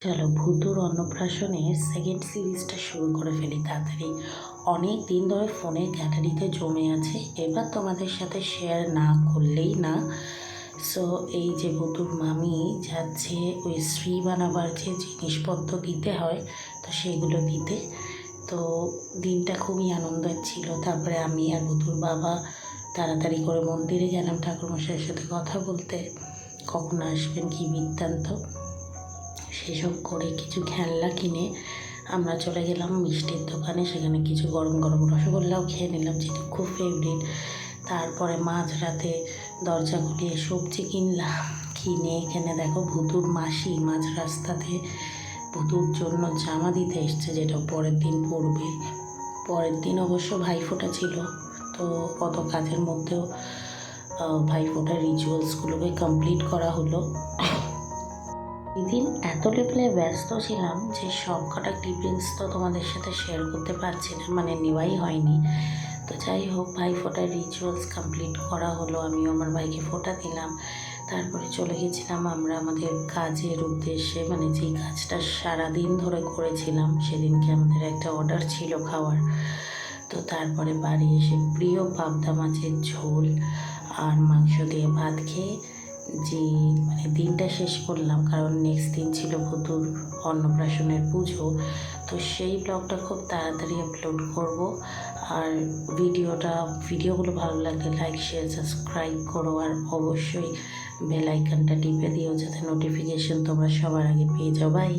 চলো ভূতুর অন্নপ্রাশনের সেকেন্ড সিরিজটা শুরু করে ফেলি তাড়াতাড়ি। অনেক দিন ধরে ফোনের গ্যালারিতে জমে আছে, এবার তোমাদের সাথে শেয়ার না করলেই না। সো এই যে ভূতুর মামি যাচ্ছে ওই শ্রী বানাবার যে জিনিসপত্র দিতে হয়, তো সেগুলো দিতে। তো দিনটা খুবই আনন্দের ছিল। তারপরে আমি আর ভূতুর বাবা তাড়াতাড়ি করে মন্দিরে গেলাম ঠাকুরমশাইয়ের সাথে কথা বলতে, কখন আসবেন কী বৃত্তান্ত। সেসব করে কিছু খেলনা কিনে আমরা চলে গেলাম মিষ্টির দোকানে। সেখানে কিছু গরম গরম রসগোল্লাও খেয়ে নিলাম, যেটা খুব ফেভারিট। তারপরে মাঝরাতে দরজা খুলিয়ে সবজি কিনলাম। কিনে এখানে দেখো ভূতুর মাসি মাঝ রাস্তাতে ভূতুর জন্য জামা দিতে এসছে, যেটা পরের দিন পরবে। পরের দিন অবশ্য ভাইফোঁটা ছিল, তো কত কাজের মধ্যেও ভাইফোঁটার রিচুয়ালসগুলোকে কমপ্লিট করা হলো। এদিন এত লেভেলে ব্যস্ত ছিলাম যে সব কটা ক্লিপিংস তো তোমাদের সাথে শেয়ার করতে পারছি না, মানে নেওয়াই হয়নি। তো যাই হোক, ভাই ফোঁটার রিচুয়ালস কমপ্লিট করা হলো, আমিও আমার ভাইকে ফোঁটা দিলাম। তারপরে চলে গেছিলাম আমরা আমাদের কাজের উদ্দেশ্যে, মানে যেই কাজটা সারাদিন ধরে করেছিলাম। সেদিনকে আমাদের একটা অর্ডার ছিল খাওয়ার। তো তারপরে বাড়ি এসে প্রিয় পাবদা মাছের ঝোল আর মাংস দিয়ে ভাত খেয়ে যে মানে দিনটা শেষ করলাম, কারণ নেক্সট দিন ছিল ভূতুর অন্নপ্রাশনের পুজো। তো সেই ব্লগটা খুব তাড়াতাড়ি আপলোড করব। আর ভিডিওগুলো ভালো লাগলে লাইক শেয়ার সাবস্ক্রাইব করো, আর অবশ্যই বেল আইকনটা টিপে দিও যাতে নোটিফিকেশন তোমরা সবার আগে পেয়ে যাও। বাই।